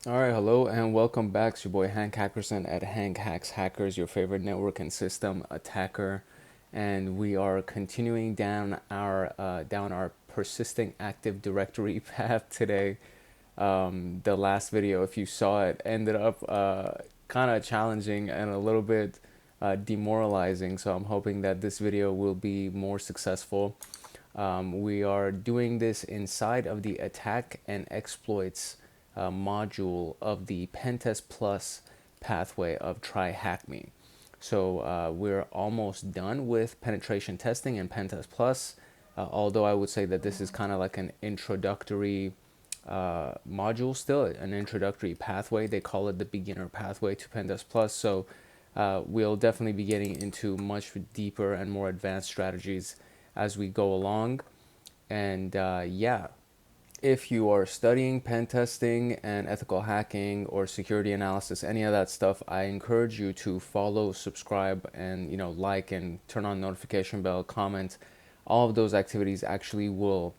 All right, hello and welcome back. It's your boy Hank Hackerson at Hank Hacks Hackers, your favorite network and system attacker, and we are continuing down our persisting Active Directory path today. The last video, if you saw it, ended up kind of challenging and a little bit demoralizing. So I'm hoping that this video will be more successful. We are doing this inside of the attack and exploits module of the PenTest Plus pathway of TryHackMe. So we're almost done with penetration testing and PenTest Plus, although I would say that this is kind of like an introductory module still, an introductory pathway. They call it the beginner pathway to PenTest Plus. So we'll definitely be getting into much deeper and more advanced strategies as we go along. And yeah, if you are studying pen testing and ethical hacking or security analysis, any of that stuff, I encourage you to follow, subscribe, and like and turn on notification bell, comment. All of those activities actually will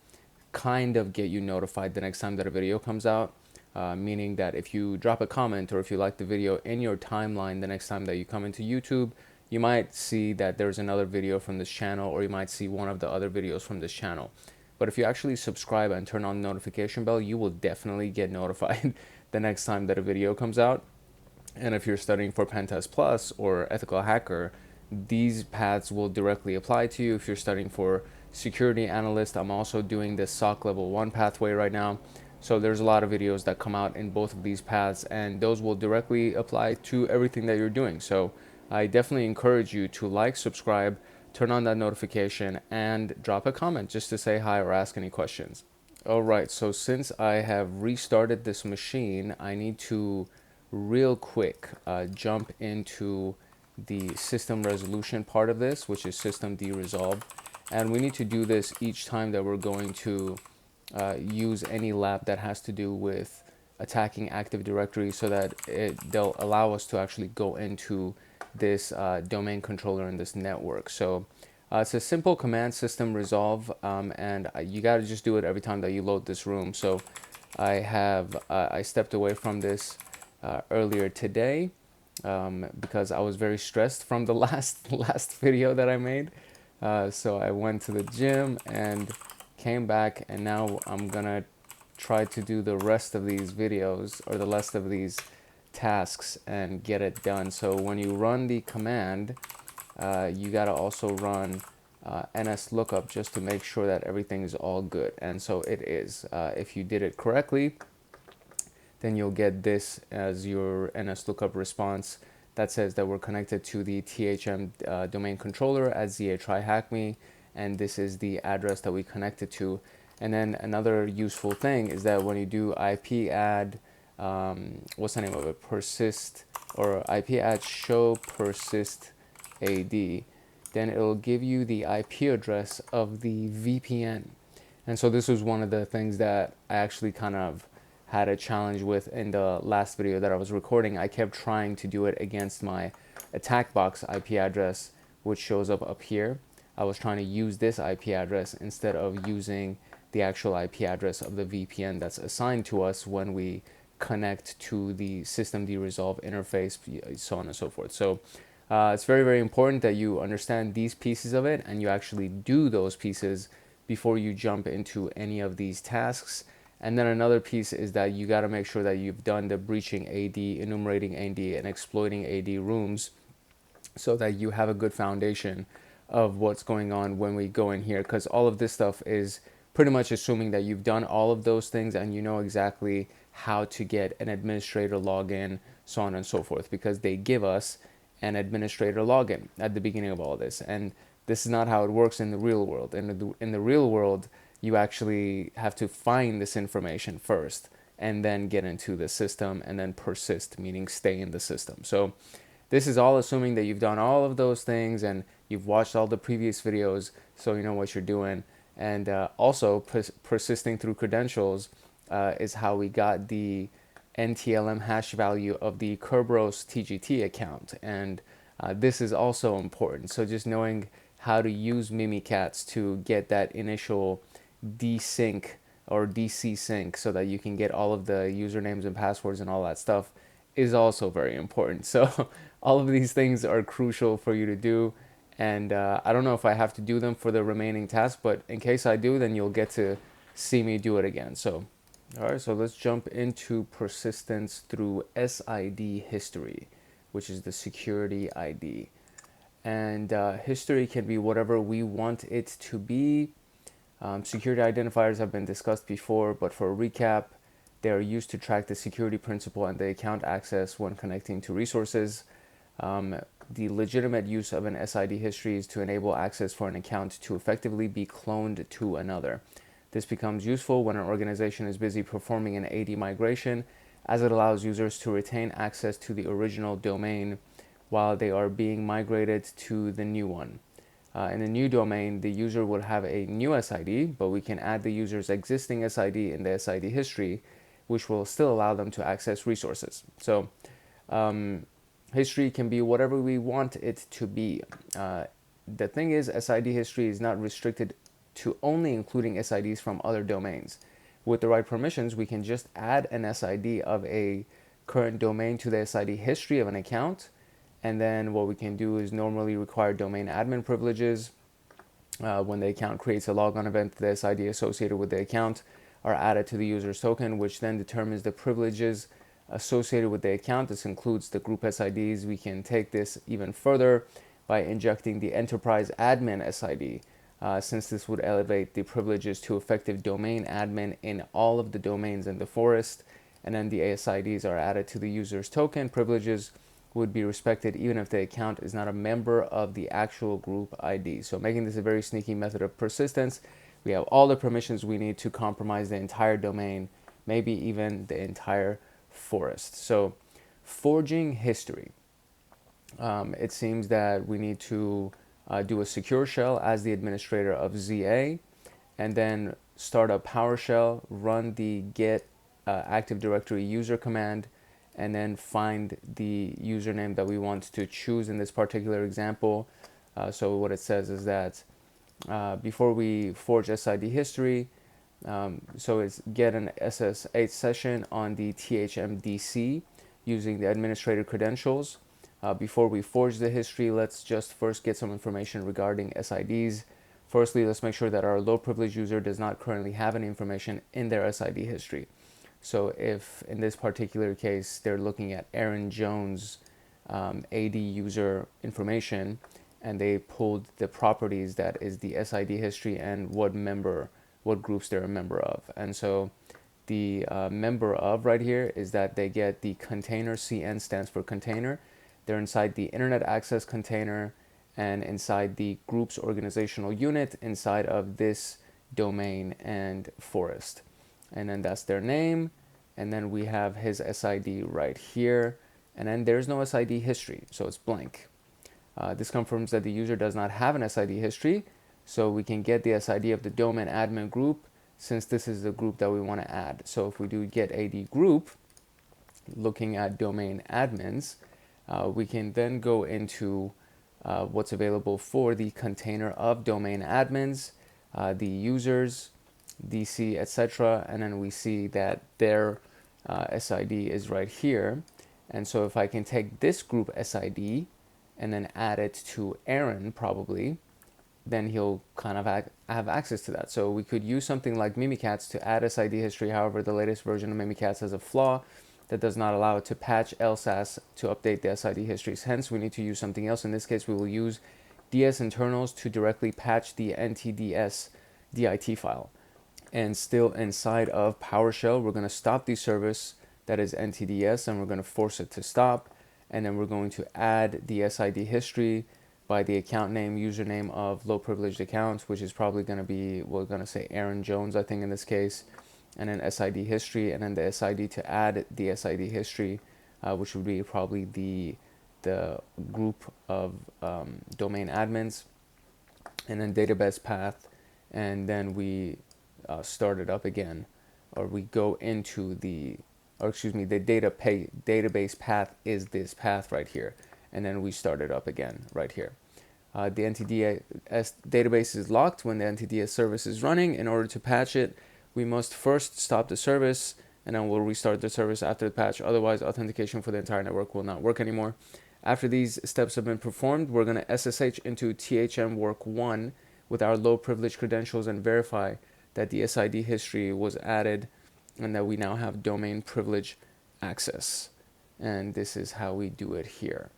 kind of get you notified the next time that a video comes out. Meaning that if you drop a comment or if you like the video in your timeline the next time that you come into YouTube, you might see that there's another video from this channel, or you might see one of the other videos from this channel. But if you actually subscribe and turn on the notification bell, you will definitely get notified the next time that a video comes out. And if you're studying for PenTest Plus or Ethical Hacker, these paths will directly apply to you. If you're studying for Security Analyst, I'm also doing this SOC Level 1 pathway right now. So there's a lot of videos that come out in both of these paths, and those will directly apply to everything that you're doing. So I definitely encourage you to like, subscribe, turn on that notification, and drop a comment just to say hi or ask any questions. All right, so since I have restarted this machine, I need to real quick jump into the system resolution part of this, which is system resolve. And we need to do this each time that we're going to use any lab that has to do with attacking Active Directory, so that they'll allow us to actually go into this domain controller in this network. So it's a simple command, system resolve, and you got to just do it every time that you load this room. So I stepped away from this earlier today because I was very stressed from the last video that I made. So I went to the gym and came back, and now I'm gonna try to do the rest of these videos, or the rest of these tasks, and get it done. So when you run the command, you gotta also run ns lookup just to make sure that everything is all good. And so it is. If you did it correctly, then you'll get this as your ns lookup response that says that we're connected to the THM domain controller at ZA TryHackMe, and this is the address that we connected to. And then another useful thing is that when you do IP add, what's the name of it? Persist, or IP add show persist AD, then it'll give you the IP address of the VPN. And so this was one of the things that I actually kind of had a challenge with in the last video that I was recording. I kept trying to do it against my attack box IP address, which shows up here. I was trying to use this IP address instead of using the actual IP address of the VPN that's assigned to us when we connect to the system resolve interface, so on and so forth. So it's very, very important that you understand these pieces of it and you actually do those pieces before you jump into any of these tasks. And then another piece is that you got to make sure that you've done the breaching AD, enumerating AD, and exploiting AD rooms, so that you have a good foundation of what's going on when we go in here. Because all of this stuff is pretty much assuming that you've done all of those things and you know exactly how to get an administrator login, so on and so forth, because they give us an administrator login at the beginning of all this. And this is not how it works in the real world. In the real world, you actually have to find this information first and then get into the system and then persist, meaning stay in the system. So this is all assuming that you've done all of those things and you've watched all the previous videos, so you know what you're doing. And also persisting through credentials is how we got the NTLM hash value of the Kerberos TGT account. And this is also important. So just knowing how to use Mimikatz to get that initial desync or DC sync so that you can get all of the usernames and passwords and all that stuff is also very important. So all of these things are crucial for you to do. And I don't know if I have to do them for the remaining tasks, but in case I do, then you'll get to see me do it again. So, all right, so let's jump into persistence through SID history, which is the security ID. And history can be whatever we want it to be. Security identifiers have been discussed before, but for a recap, they are used to track the security principal and the account access when connecting to resources. The legitimate use of an SID history is to enable access for an account to effectively be cloned to another. This becomes useful when an organization is busy performing an AD migration, as it allows users to retain access to the original domain while they are being migrated to the new one. In the new domain, the user will have a new SID, but we can add the user's existing SID in the SID history, which will still allow them to access resources. So history can be whatever we want it to be. The thing is, SID history is not restricted to only including SIDs from other domains. With the right permissions, we can just add an SID of a current domain to the SID history of an account. And then what we can do is normally require domain admin privileges. When the account creates a logon event, the SID associated with the account are added to the user's token, which then determines the privileges associated with the account. This includes the group SIDs. We can take this even further by injecting the enterprise admin SID, since this would elevate the privileges to effective domain admin in all of the domains in the forest. And then the SIDs are added to the user's token. Privileges would be respected even if the account is not a member of the actual group ID. So making this a very sneaky method of persistence. We have all the permissions we need to compromise the entire domain, maybe even the entire forest. So forging history. It seems that we need to do a secure shell as the administrator of ZA, and then start up PowerShell, run the get Active Directory user command, and then find the username that we want to choose in this particular example. So what it says is that before we forge SID history, so it's get an SSH session on the THMDC using the administrator credentials. Before we forge the history, let's just first get some information regarding SIDs. Firstly, let's make sure that our low privilege user does not currently have any information in their SID history. So if in this particular case, they're looking at Aaron Jones AD user information, and they pulled the properties that is the SID history and what groups they're a member of. And so the member of right here is that they get the container, CN stands for container. They're inside the internet access container and inside the group's organizational unit inside of this domain and forest. And then that's their name. And then we have his SID right here. And then there's no SID history, so it's blank. This confirms that the user does not have an SID history. So we can get the SID of the domain admin group, since this is the group that we want to add. So if we do get AD group, looking at domain admins, we can then go into what's available for the container of domain admins, the users, DC, etc. And then we see that their SID is right here. And so if I can take this group SID and then add it to Aaron, probably, then he'll kind of have access to that. So we could use something like Mimikatz to add SID history. However, the latest version of Mimikatz has a flaw that does not allow it to patch LSAS to update the SID histories. Hence, we need to use something else. In this case, we will use DS internals to directly patch the NTDS DIT file. And still inside of PowerShell, we're going to stop the service that is NTDS, and we're going to force it to stop. And then we're going to add the SID history by the account name, username of low privileged accounts, which is probably going to be, we're going to say Aaron Jones, I think in this case, and then SID history, and then the SID to add the SID history, which would be probably the group of domain admins, and then database path, and then we start it up again, or we go into the database path is this path right here, and then we start it up again right here. The NTDS database is locked when the NTDS service is running. In order to patch it, we must first stop the service, and then we'll restart the service after the patch. Otherwise, authentication for the entire network will not work anymore. After these steps have been performed, we're going to SSH into THM work 1 with our low privilege credentials and verify that the SID history was added and that we now have domain privilege access. And this is how we do it here.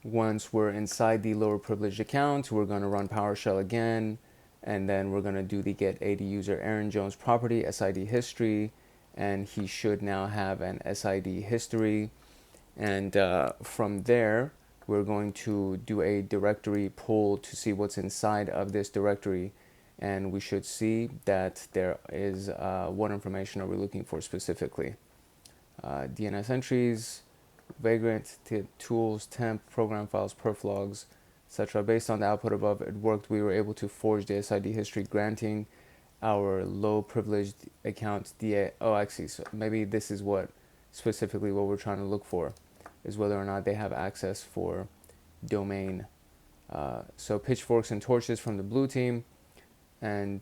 Once we're inside the lower privileged account, we're going to run PowerShell again, and then we're going to do the get AD user Aaron Jones property SID history, and he should now have an SID history. And from there, we're going to do a directory pull to see what's inside of this directory, and we should see that there is what information are we looking for specifically. DNS entries, vagrant, tools, temp, program files, perf logs, etc. Based on the output above, it worked. We were able to forge the SID history, granting our low privileged account DA. Oh, actually, so maybe this is what specifically what we're trying to look for, is whether or not they have access for domain. So pitchforks and torches from the blue team, and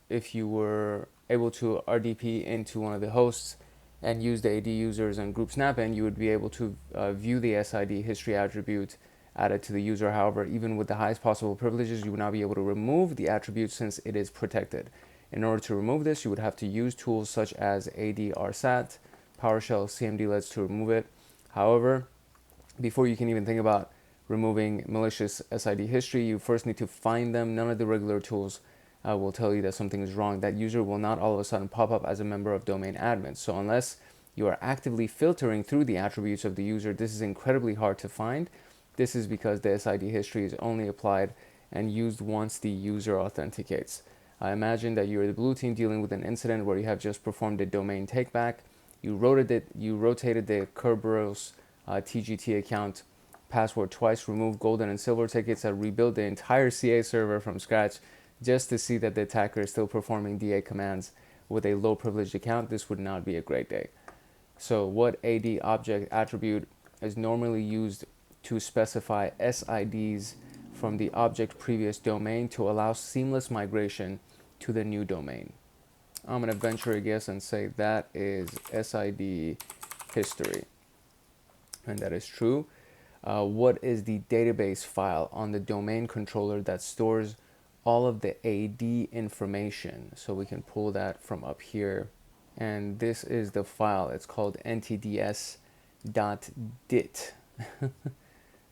if you were able to RDP into one of the hosts and use the AD users and group snap-in, you would be able to view the SID history attribute added to the user. However, even with the highest possible privileges, you would not be able to remove the attribute since it is protected. In order to remove this, you would have to use tools such as AD-RSAT, PowerShell, CMD-LEDs to remove it. However, before you can even think about removing malicious SID history, you first need to find them. None of the regular tools will tell you that something is wrong. That user will not all of a sudden pop up as a member of domain admin. So unless you are actively filtering through the attributes of the user, this is incredibly hard to find. This is because the SID history is only applied and used once the user authenticates. I imagine that you're the blue team dealing with an incident where you have just performed a domain takeback. You rotated the Kerberos TGT account password twice, removed golden and silver tickets, and rebuilt the entire CA server from scratch just to see that the attacker is still performing DA commands with a low privileged account. This would not be a great day. So what AD object attribute is normally used to specify SIDs from the object previous domain to allow seamless migration to the new domain? I'm going to venture a guess and say that is SID history. And that is true. What is the database file on the domain controller that stores all of the AD information? So we can pull that from up here. And this is the file. It's called ntds.dit.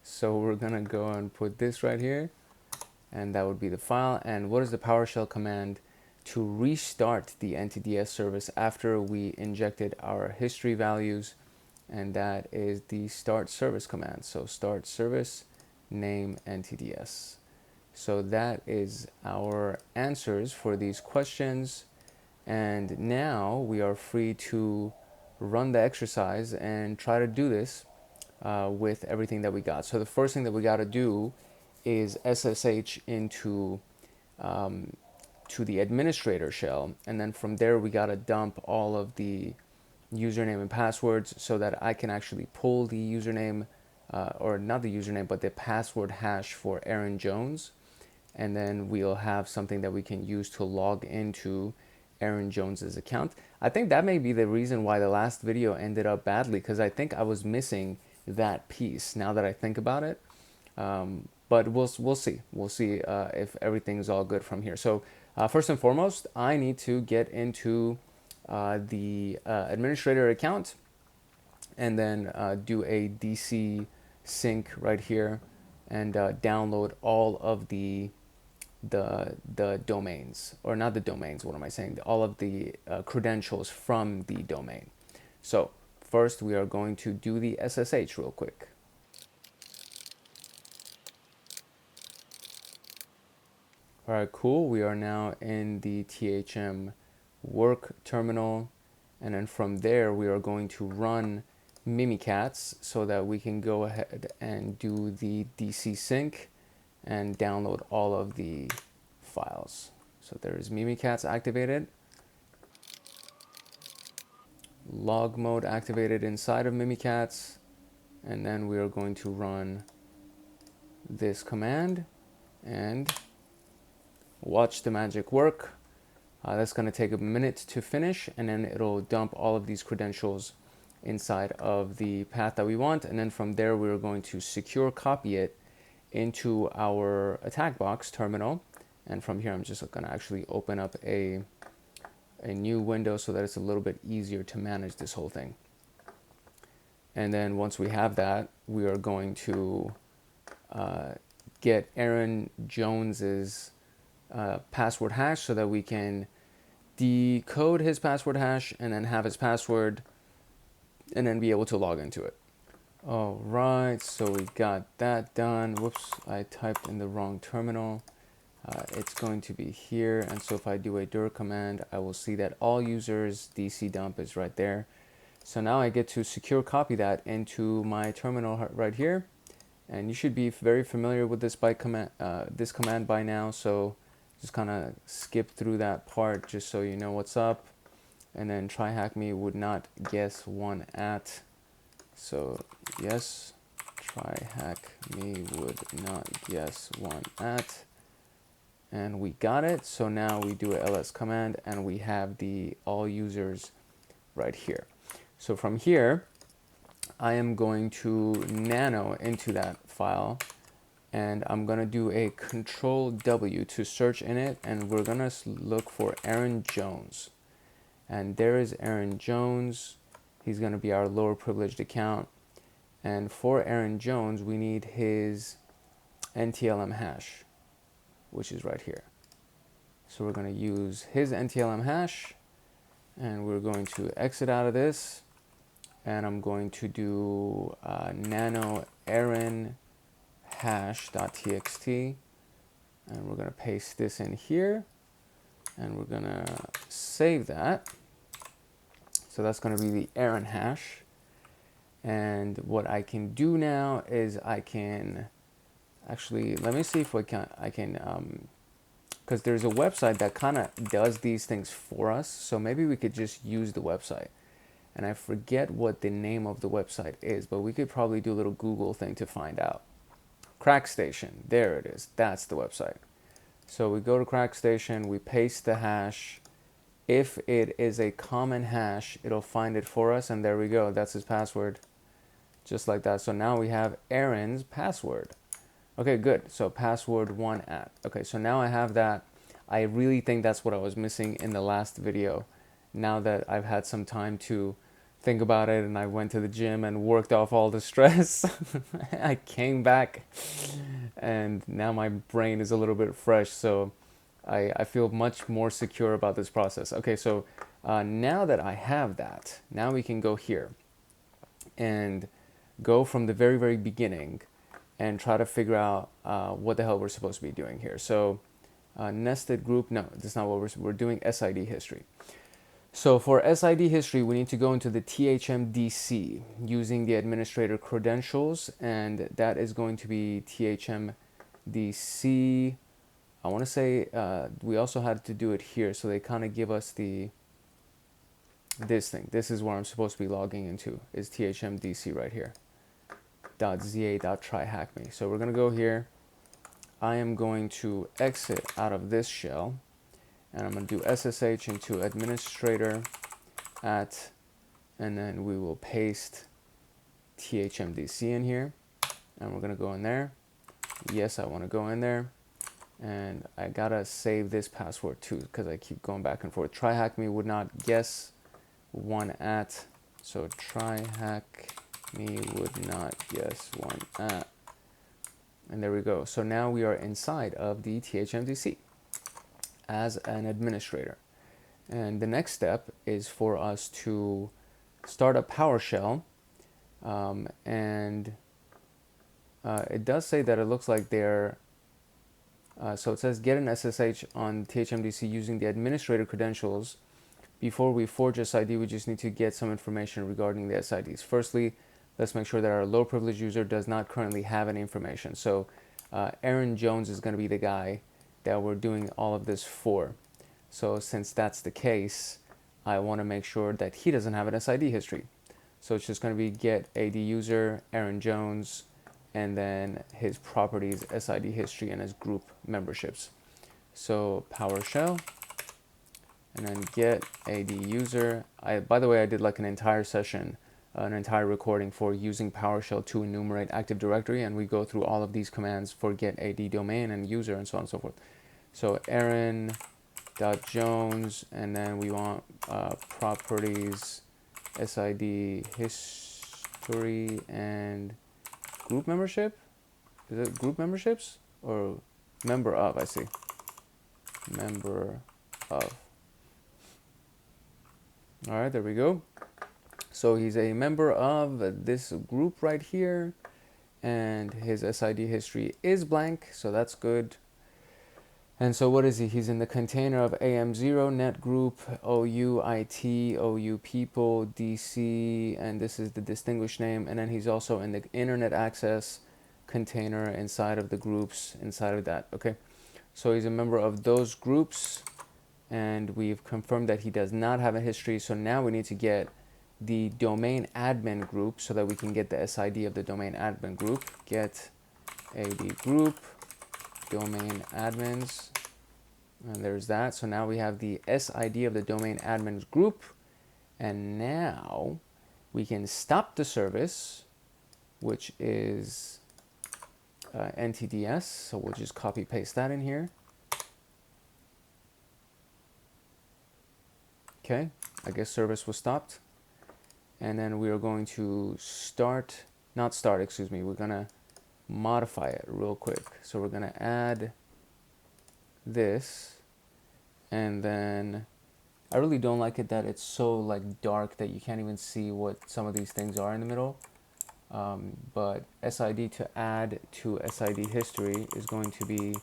So we're going to go and put this right here. And that would be the file. And what is the PowerShell command to restart the NTDS service after we injected our history values? And that is the start service command. So start service, name NTDS. So that is our answers for these questions. And now we are free to run the exercise and try to do this with everything that we got. So the first thing that we got to do is SSH into to the administrator shell, and then from there we got to dump all of the username and passwords so that I can actually pull the username or not the username but the password hash for Aaron Jones, and then we'll have something that we can use to log into Aaron Jones's account. I think that may be the reason why the last video ended up badly, because I think I was missing that piece now that I think about it. But we'll see. We'll see if everything's all good from here. So first and foremost, I need to get into the administrator account and then do a DC sync right here and download all of the domains, or not the domains, what am I saying? All of the credentials from the domain. So first we are going to do the SSH real quick. All right, cool. We are now in the THM work terminal, and then from there we are going to run Mimikatz so that we can go ahead and do the DC sync and download all of the files. So there is Mimikatz activated, log mode activated inside of Mimikatz, and then we are going to run this command and watch the magic work. That's going to take a minute to finish, and then it'll dump all of these credentials inside of the path that we want. And then from there, we're going to secure copy it into our attack box terminal. And from here, I'm just going to actually open up a new window so that it's a little bit easier to manage this whole thing. And then once we have that, we are going to get Aaron Jones's password hash so that we can decode his password hash and then have his password and then be able to log into it. All right, so we got that done. Whoops, I typed in the wrong terminal. It's going to be here, and so if I do a dir command, I will see that all users DC dump is right there. So now I get to secure copy that into my terminal right here, and you should be very familiar with this command by now. So just kind of skip through that part just so you know what's up. And then TryHackMe would not guess one at. So yes, TryHackMe would not guess one at. And we got it. So now we do a ls command and we have the all users right here. So from here, I am going to nano into that file, and I'm going to do a Control W to search in it, and we're going to look for Aaron Jones. And there is Aaron Jones. He's going to be our lower privileged account. And for Aaron Jones, we need his NTLM hash, which is right here. So we're going to use his NTLM hash, and we're going to exit out of this, and I'm going to do nano Aaron hash.txt, and we're going to paste this in here, and we're going to save that. So that's going to be the Aaron hash. And what I can do now is I can actually, let me see if I can, because there's a website that kind of does these things for us. So maybe we could just use the website. And I forget what the name of the website is, but we could probably do a little Google thing to find out. CrackStation, there it is. That's the website. So we go to CrackStation, we paste the hash. If it is a common hash, it'll find it for us, and there we go. That's his password, just like that. So now we have Aaron's password. Okay, good. So password 1 at. Okay, so now I have that. I really think that's what I was missing in the last video. Now that I've had some time to think about it, and I went to the gym and worked off all the stress, I came back, and now my brain is a little bit fresh. So I feel much more secure about this process. Okay, so now that I have that, now we can go here and go from the very, very beginning and try to figure out what the hell we're supposed to be doing here. So nested group, no, that's not what we're doing. SID history. So for SID history, we need to go into the THMDC using the administrator credentials, and that is going to be THMDC. I want to say we also had to do it here, so they kind of give us this thing. This is where I'm supposed to be logging into, is THMDC right here. .za.tryhackme. So we're going to go here. I am going to exit out of this shell, and I'm going to do SSH into administrator at, and then we will paste THMDC in here, and we're going to go in there. Yes, I want to go in there, and I gotta save this password too because I keep going back and forth. TryHackMe would not guess 1 at, so TryHackMe would not guess 1 at, and there we go. So now we are inside of the THMDC as an administrator, and the next step is for us to start a PowerShell, and it does say that it looks like they're so it says get an SSH on THMDC using the administrator credentials. Before we forge SID, we just need to get some information regarding the SIDs. Firstly, let's make sure that our low privilege user does not currently have any information. So Aaron Jones is going to be the guy that we're doing all of this for. So since that's the case, I want to make sure that he doesn't have an SID history. So it's just going to be get AD user, Aaron Jones, and then his properties, SID history, and his group memberships. So PowerShell and then get AD user. By the way, I did like an entire session, an entire recording for using PowerShell to enumerate Active Directory, and we go through all of these commands for get AD domain and user and so on and so forth. So Aaron.Jones, and then we want properties, SID history, and group membership. Is it group memberships or member of? I see. Member of. All right, there we go. So he's a member of this group right here, and his SID history is blank, so that's good. And so what is he? He's in the container of AM0 net group, OU IT, OU people, DC, and this is the distinguished name. And then he's also in the internet access container inside of the groups, inside of that. Okay, so he's a member of those groups, and we've confirmed that he does not have a history. So now we need to get the domain admin group so that we can get the SID of the domain admin group. Get AD group domain admins, and there's that. So now we have the SID of the domain admins group, and now we can stop the service, which is NTDS. So we'll just copy paste that in here. Okay, I guess service was stopped, and then we are going to start, not start, excuse me, we're gonna modify it real quick. So we're gonna add this, and then I really don't like it that it's so like dark that you can't even see what some of these things are in the middle. But SID to add to SID history is going to be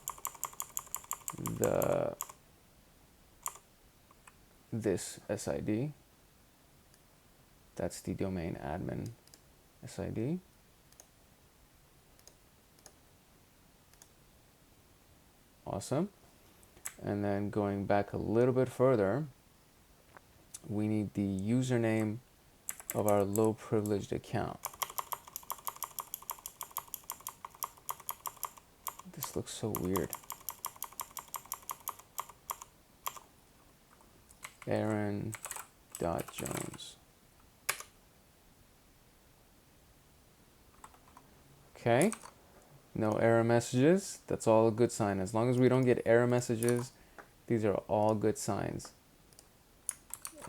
this SID. That's the domain admin SID. Awesome. And then going back a little bit further, we need the username of our low privileged account. This looks so weird. Aaron.Jones. Okay. No error messages. That's all a good sign. As long as we don't get error messages, these are all good signs.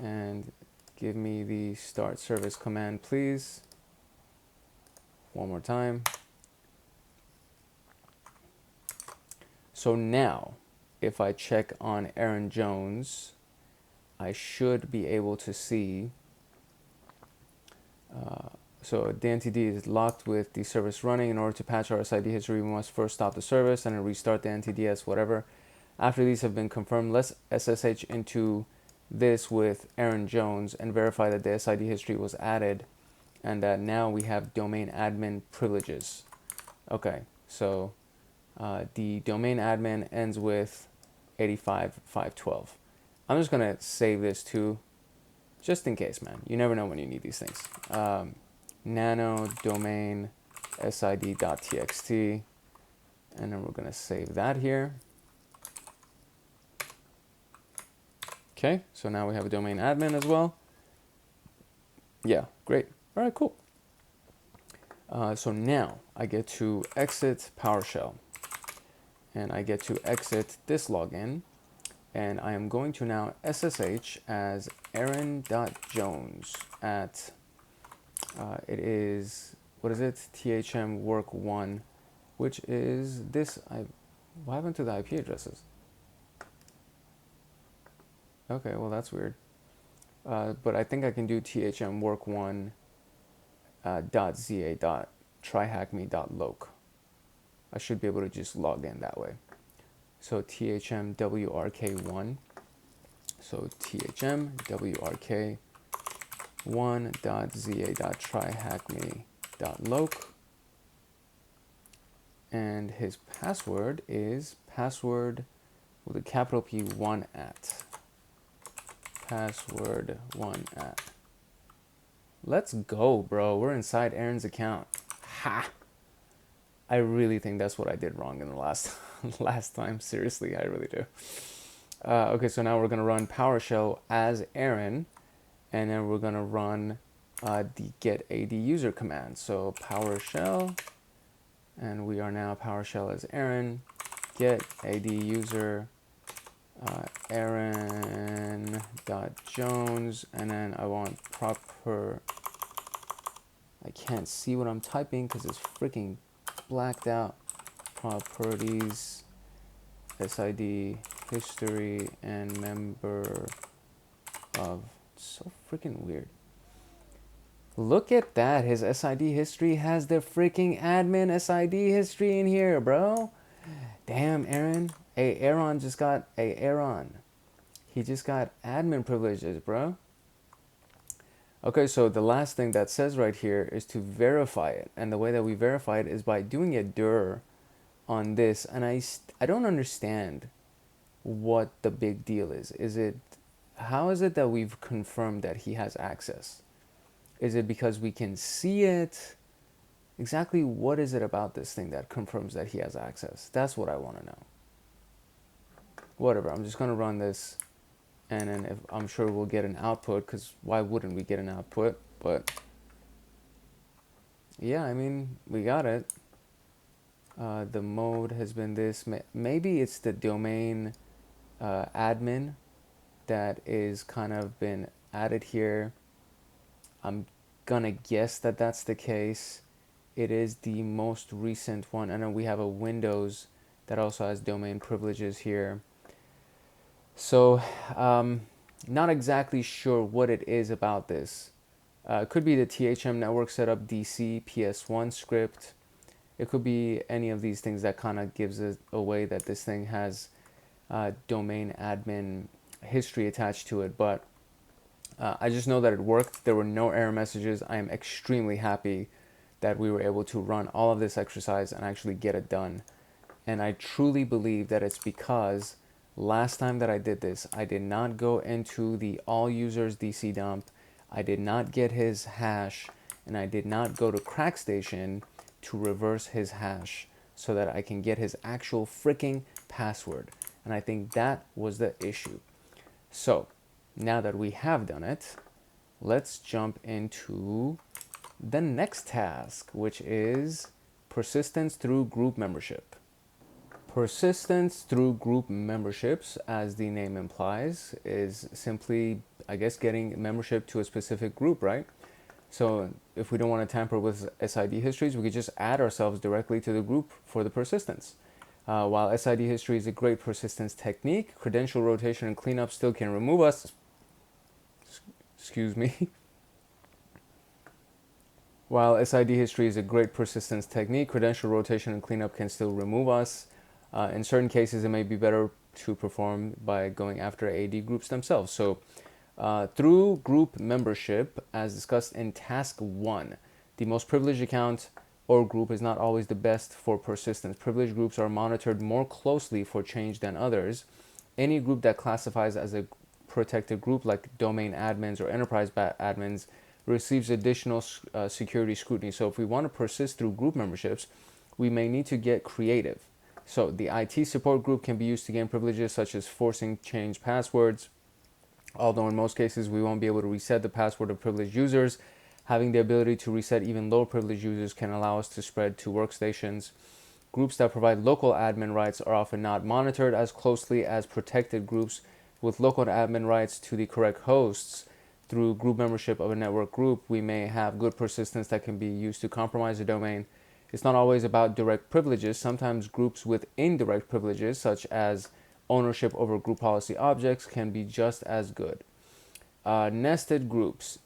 And give me the start service command, please. One more time. So now, if I check on Aaron Jones, I should be able to see. So the NTD is locked with the service running. In order to patch our SID history, we must first stop the service and then restart the NTDS, whatever. After these have been confirmed, let's SSH into this with Aaron Jones and verify that the SID history was added and that now we have domain admin privileges. Okay, so the domain admin ends with 85512. I'm just gonna save this too, just in case, man. You never know when you need these things. Nano domain sid.txt, and then we're gonna save that here. Okay, so now we have a domain admin as well. Yeah, great. All right, cool. So now I get to exit PowerShell, and I get to exit this login, and I am going to now SSH as Aaron.Jones at it is, what is it? THM work 1, which is this. What happened to the IP addresses? Okay, well that's weird. But I think I can do THM work 1 .za .tryhackme.loc. I should be able to just log in that way. So THM WRK1. So THM WRK 1.za.tryhackme.loc, and his password is password with a capital P 1 at. Password 1 at. Let's go, bro. We're inside Aaron's account. Ha! I really think that's what I did wrong in the last time. Seriously, I really do. Okay, so now we're going to run PowerShell as Aaron, and then we're going to run the get AD user command. So PowerShell, and we are now PowerShell as Aaron, get AD user Aaron.Jones, and then I want proper, I can't see what I'm typing because it's freaking blacked out, properties, SID history, and member of, so freaking weird. Look at that, his SID history has the freaking admin SID history in here, bro. Damn, Aaron. Hey, Aaron just got, hey, Aaron. He just got admin privileges, bro. Okay, so the last thing that says right here is to verify it. And the way that we verify it is by doing a dir on this. And I don't understand what the big deal is. How is it that we've confirmed that he has access? Is it because we can see it? Exactly what is it about this thing that confirms that he has access? That's what I want to know. Whatever, I'm just going to run this, and then I'm sure we'll get an output, because why wouldn't we get an output? But yeah, I mean, we got it. The mode has been this. Maybe it's the domain admin that is kind of been added here. I'm gonna guess that that's the case. It is the most recent one, and then we have a Windows that also has domain privileges here. So not exactly sure what it is about this. It could be the THM network setup DC PS1 script. It could be any of these things that kind of gives it away that this thing has domain admin history attached to it. But I just know that it worked. There were no error messages. I am extremely happy that we were able to run all of this exercise and actually get it done. And I truly believe that it's because last time that I did this, I did not go into the all users DC dump. I did not get his hash, and I did not go to CrackStation to reverse his hash so that I can get his actual freaking password. And I think that was the issue. So now that we have done it, let's jump into the next task, which is persistence through group membership. Persistence through group memberships, as the name implies, is simply, I guess, getting membership to a specific group, right? So if we don't want to tamper with SID histories, we could just add ourselves directly to the group for the persistence. While SID history is a great persistence technique, credential rotation and cleanup still can remove us. Excuse me. While SID history is a great persistence technique, credential rotation and cleanup can still remove us. In certain cases, it may be better to perform by going after AD groups themselves. So through group membership, as discussed in task 1, the most privileged account or group is not always the best for persistence. Privileged groups are monitored more closely for change than others. Any group that classifies as a protected group, like domain admins or enterprise admins, receives additional security scrutiny. So if we want to persist through group memberships, we may need to get creative. So the IT support group can be used to gain privileges, such as forcing change passwords. Although in most cases we won't be able to reset the password of privileged users, having the ability to reset even low privileged users can allow us to spread to workstations. Groups that provide local admin rights are often not monitored as closely as protected groups with local admin rights to the correct hosts. Through group membership of a network group, we may have good persistence that can be used to compromise a domain. It's not always about direct privileges. Sometimes groups with indirect privileges, such as ownership over group policy objects, can be just as good. Nested groups.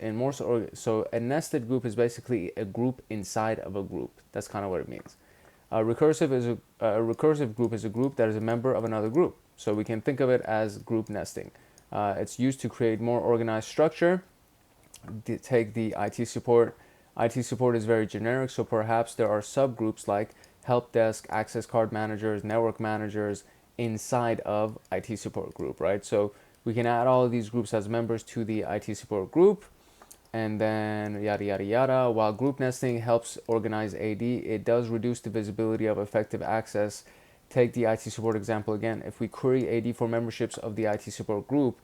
So a nested group is basically a group inside of a group. That's kind of what it means. A recursive group is a group that is a member of another group. So we can think of it as group nesting. It's used to create more organized structure. Take the IT support. IT support is very generic, so perhaps there are subgroups like help desk, access card managers, network managers inside of IT support group, right? So we can add all of these groups as members to the IT support group, and then yada, yada, yada. While group nesting helps organize AD, it does reduce the visibility of effective access take the IT support example again. If we query AD for memberships of the IT support group,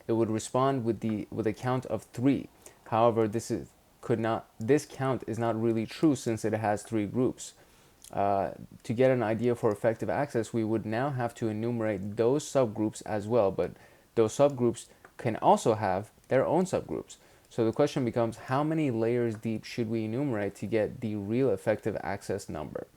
it would respond with a count of 3. However, this count is not really true since it has 3 groups. To get an idea for effective access, we would now have to enumerate those subgroups as well, but those subgroups can also have their own subgroups. So the question becomes, how many layers deep should we enumerate to get the real effective access number?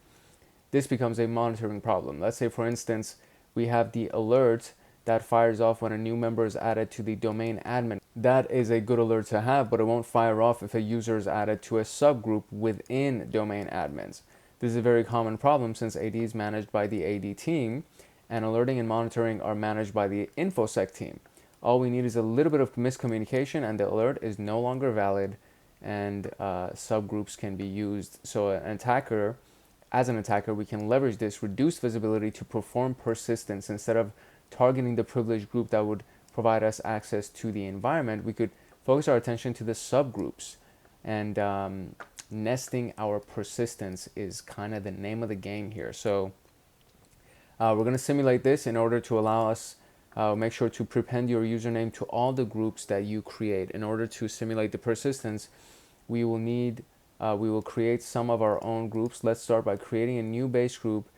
This becomes a monitoring problem. Let's say, for instance, we have the alert that fires off when a new member is added to the domain admin. That is a good alert to have, but it won't fire off if a user is added to a subgroup within domain admins. This is a very common problem since AD is managed by the AD team and alerting and monitoring are managed by the InfoSec team. All we need is a little bit of miscommunication and the alert is no longer valid and subgroups can be used. So as an attacker, we can leverage this reduced visibility to perform persistence. Instead of targeting the privileged group that would provide us access to the environment, we could focus our attention to the subgroups. And nesting our persistence is kind of the name of the game here. So we're going to simulate this in order to allow us make sure to prepend your username to all the groups that you create. In order to simulate the persistence, we will create some of our own groups. Let's start by creating a new base group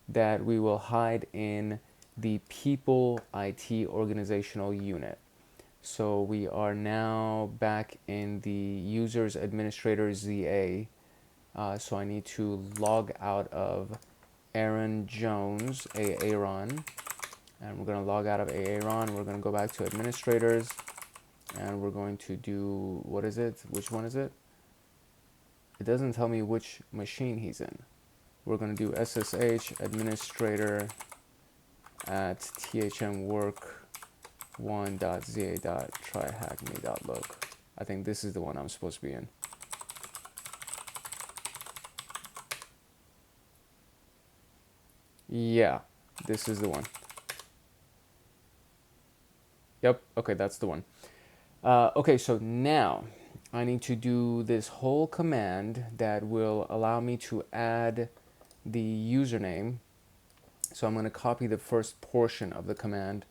that we will hide in the people IT organizational unit. So we are now back in the users administrator ZA. So I need to log out of Aaron Jones, Aaron, and we're going to log out of Aaron. We're going to go back to administrators and we're going to do, what is it? Which one is it? It doesn't tell me which machine he's in. We're going to do SSH administrator at thmwork1.za.tryhackme.log. I think this is the one I'm supposed to be in. Yeah, this is the one. Yep, okay, that's the one. Okay, so now I need to do this whole command that will allow me to add the username. So I'm going to copy the first portion of the command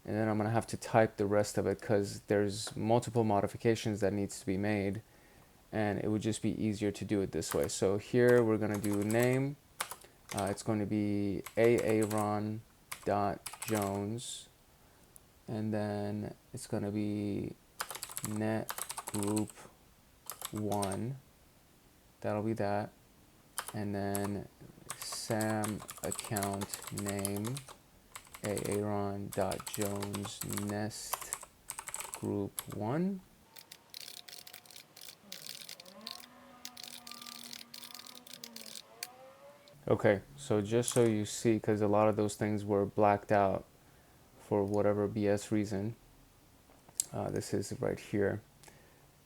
and then I'm going to have to type the rest of it because there's multiple modifications that needs to be made and it would just be easier to do it this way. So here we're going to do name. It's going to be aaron.jones and then it's going to be net group 1. That'll be that. And then Sam account name aaron.jones nest group 1. Okay, so just so you see, because a lot of those things were blacked out for whatever BS reason, this is right here.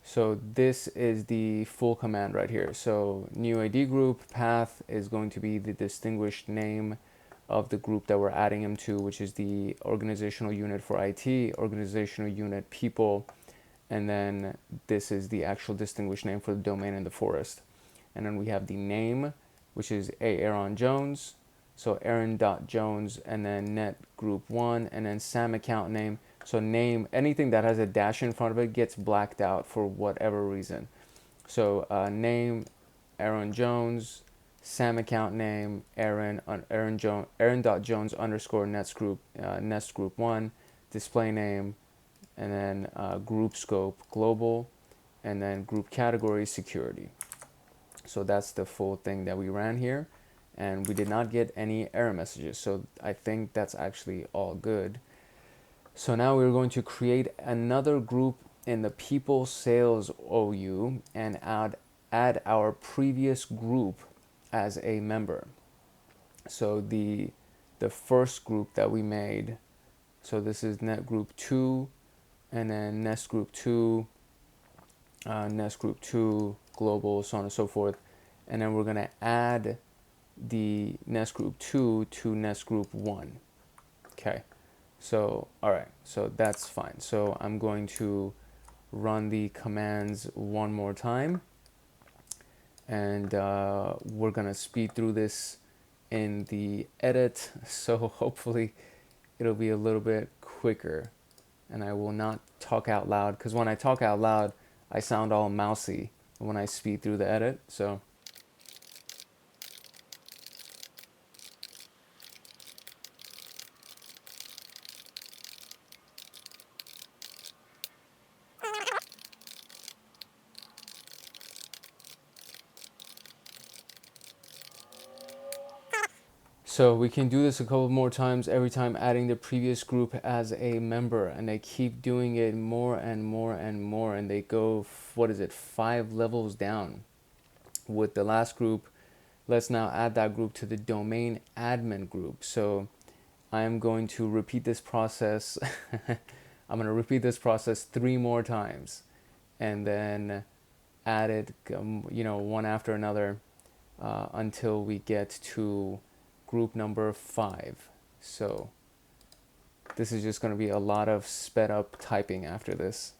So this is the full command right here. So new ID group path is going to be the distinguished name of the group that we're adding him to, which is the organizational unit for IT, organizational unit people, and then this is the actual distinguished name for the domain in the forest. And then we have the name, which is Aaron Jones. So Aaron.Jones and then net group 1 and then Sam account name. So name, anything that has a dash in front of it gets blacked out for whatever reason. So name, Aaron Jones, Sam account name, Aaron.Jones underscore nest group 1, display name, and then group scope global, and then group category security. So that's the full thing that we ran here, and we did not get any error messages. So I think that's actually all good. So now we're going to create another group in the people sales OU and add our previous group as a member. So the first group that we made, so this is net group 2 and then nest group 2, global, so on and so forth. And then we're going to add the nest group 2 to nest group 1. Okay. So, all right, so that's fine. So I'm going to run the commands one more time. And we're going to speed through this in the edit, so hopefully it'll be a little bit quicker. And I will not talk out loud, because when I talk out loud, I sound all mousy when I speed through the edit. So we can do this a couple more times, every time adding the previous group as a member, and they keep doing it more and more and more, and they go, what is it, 5 levels down with the last group. Let's now add that group to the domain admin group. So I am going to repeat this process. I'm going to repeat this process 3 more times, and then add it, one after another, until we get to group number 5. So this is just going to be a lot of sped up typing after this.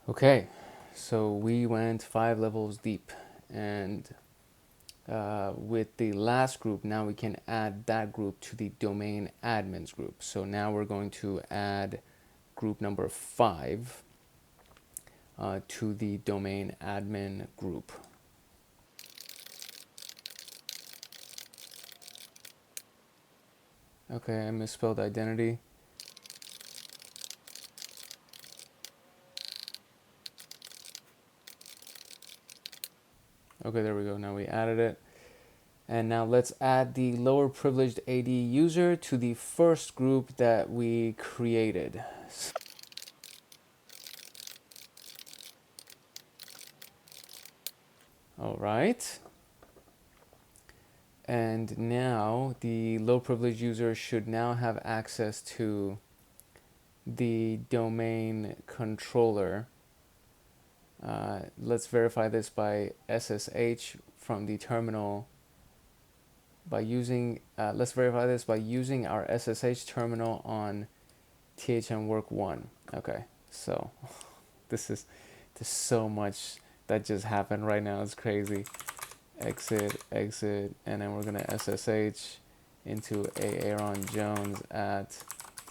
Okay, so we went 5 levels deep, and with the last group, now we can add that group to the domain admins group. So now we're going to add group number 5 to the domain admin group. Okay, I misspelled identity. Okay, there we go. Now we added it. And now let's add the lower privileged AD user to the first group that we created. All right. And now the low privileged user should now have access to the domain controller. Let's verify this by SSH from the terminal. Let's verify this by using our SSH terminal on THMWork1. Okay, so there's so much that just happened right now. It's crazy. Exit, and then we're gonna SSH into Aaron Jones at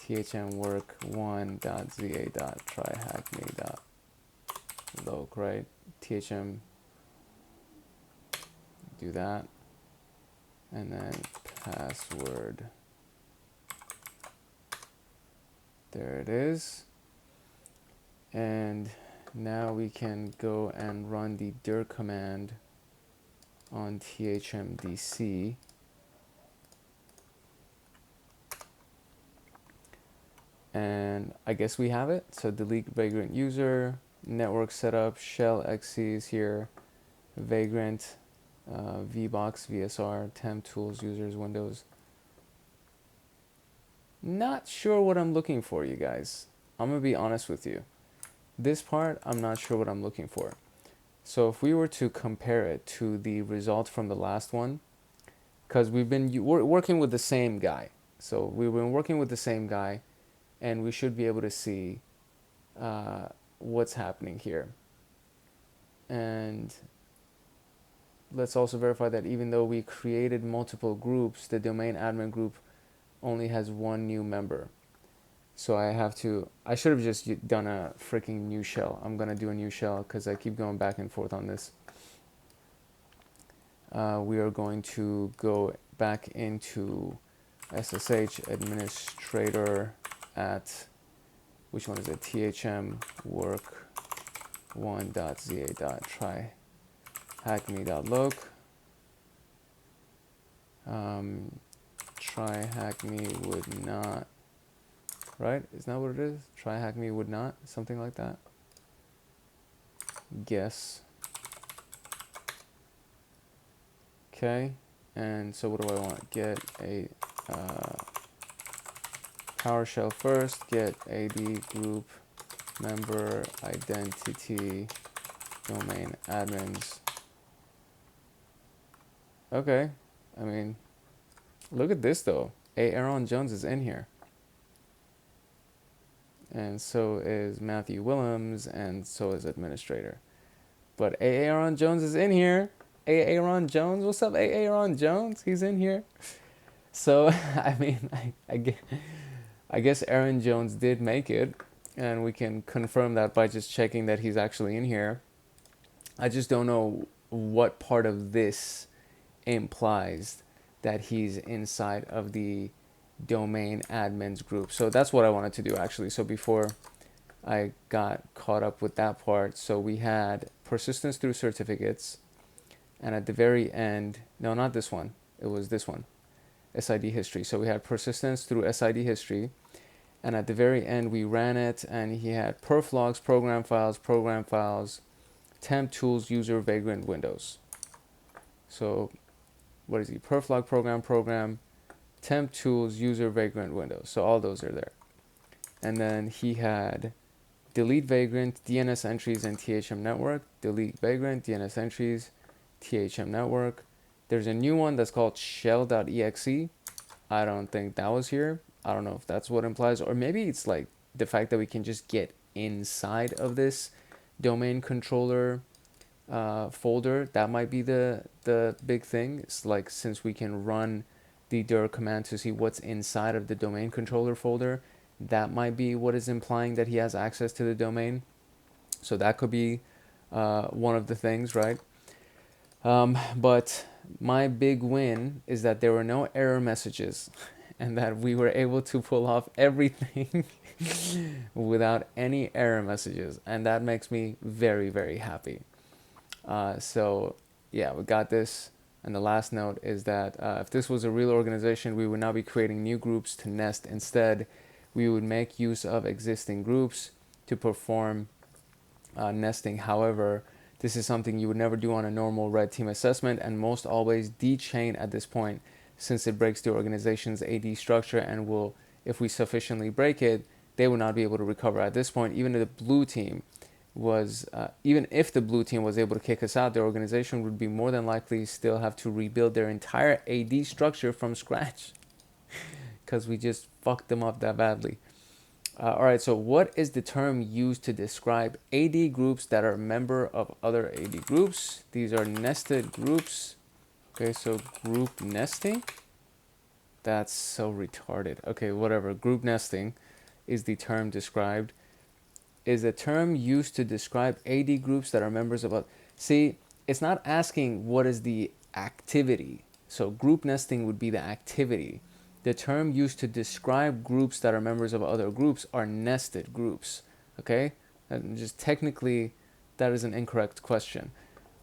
thmwork1.za.tryhackme.loc, right? THM, do that, and then password. There it is. And now we can go and run the dir command on THMDC. And I guess we have it. So delete vagrant user, network setup, shell XC is here, vagrant, VBox, VSR, temp tools, users, Windows. Not sure what I'm looking for, you guys. I'm gonna be honest with you. This part, I'm not sure what I'm looking for. So if we were to compare it to the result from the last one, because we're working with the same guy. So we've been working with the same guy, and we should be able to see what's happening here. And let's also verify that even though we created multiple groups, the domain admin group only has 1 new member. So I should have just done a freaking new shell. I'm going to do a new shell because I keep going back and forth on this. We are going to go back into SSH administrator at, which one is it? THMwork1.za.tryhackme.loc. TryHackMe would not, right? Isn't that what it is? TryHackMe would not, something like that. Guess. Okay, and so what do I want? Get a PowerShell first, get AD group member identity domain admins. Okay, I mean, look at this though. Aaron Jones is in here. And so is Matthew Willems, and so is administrator. But Aaron Jones is in here. Aaron Jones, what's up, Aaron Jones? He's in here. So, I mean, I guess Aaron Jones did make it, and we can confirm that by just checking that he's actually in here. I just don't know what part of this implies that he's inside of the domain admins group. So that's what I wanted to do actually. So before I got caught up with that part, so we had persistence through certificates, and at the very end, no, not this one, it was this one, SID history. So we had persistence through SID history, and at the very end we ran it, and he had perf logs, program files, temp tools, user, vagrant, windows. So what is he? Perf log, program, temp tools, user, vagrant, windows. So all those are there. And then he had delete vagrant, DNS entries, and THM network. Delete vagrant, DNS entries, THM network. There's a new one that's called shell.exe. I don't think that was here. I don't know if that's what implies, or maybe it's like the fact that we can just get inside of this domain controller folder. That might be the big thing. It's like, since we can run the dir command to see what's inside of the domain controller folder, that might be what is implying that he has access to the domain. So that could be one of the things, right? But my big win is that there were no error messages and that we were able to pull off everything without any error messages. And that makes me very, very happy. So yeah, we got this. And the last note is that if this was a real organization, we would not be creating new groups to nest. Instead, we would make use of existing groups to perform nesting. However, this is something you would never do on a normal red team assessment, and most always dechain at this point, since it breaks the organization's AD structure and will, if we sufficiently break it, they will not be able to recover at this point. Even if the blue team was able to kick us out, the organization would be more than likely still have to rebuild their entire AD structure from scratch because we just fucked them up that badly. All right, so what is the term used to describe AD groups that are a member of other AD groups? These are nested groups. Okay, so group nesting. That's so retarded. Okay, whatever. Group nesting is the term described. Is a term used to describe AD groups that are members of See, it's not asking what is the activity. So group nesting would be the activity. The term used to describe groups that are members of other groups are nested groups. Okay? And just technically, that is an incorrect question.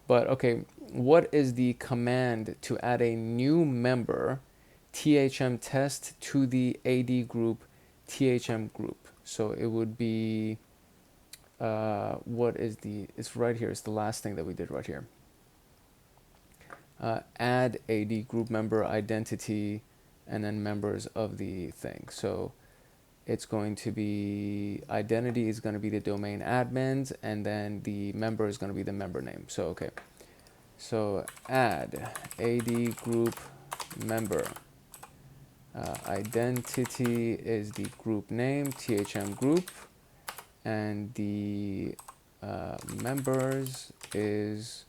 But okay, what is the command to add a new member THM test to the AD group THM group? So it would be, it's right here. It's the last thing that we did right here. Add AD group member identity and then members of the thing. So it's going to be, identity is going to be the domain admins, and then the member is going to be the member name. So, okay. So add AD group member. Identity is the group name, THM group, and the members is,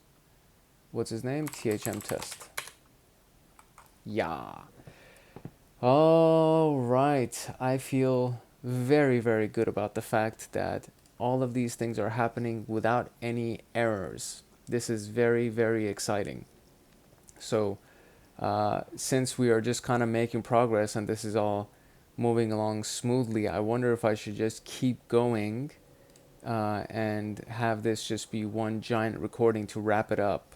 what's his name? THM test. Yeah. All right. I feel very, very good about the fact that all of these things are happening without any errors. This is very, very exciting. So since we are just kind of making progress and this is all moving along smoothly, I wonder if I should just keep going and have this just be one giant recording to wrap it up,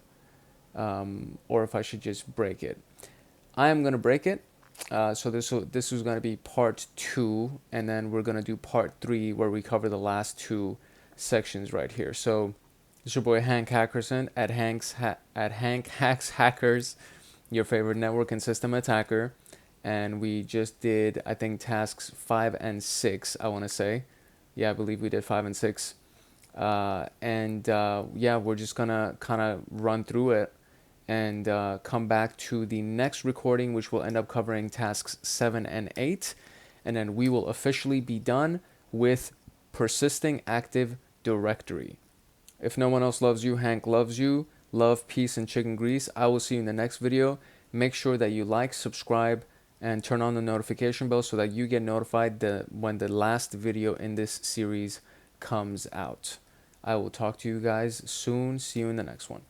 or if I should just break it. I am going to break it. So this was going to be part 2, and then we're going to do part 3 where we cover the last 2 sections right here. So it's your boy Hank Hackerson at Hank Hacks Hackers, your favorite network and system attacker. And we just did, I think, tasks 5 and 6, I want to say. Yeah, I believe we did 5 and 6. Yeah, we're just gonna kind of run through it and come back to the next recording, which will end up covering tasks 7 and 8. And then we will officially be done with Persisting Active Directory. If no one else loves you, Hank loves you. Love, peace, and chicken grease. I will see you in the next video. Make sure that you like, subscribe, and turn on the notification bell so that you get notified when the last video in this series comes out. I will talk to you guys soon. See you in the next one.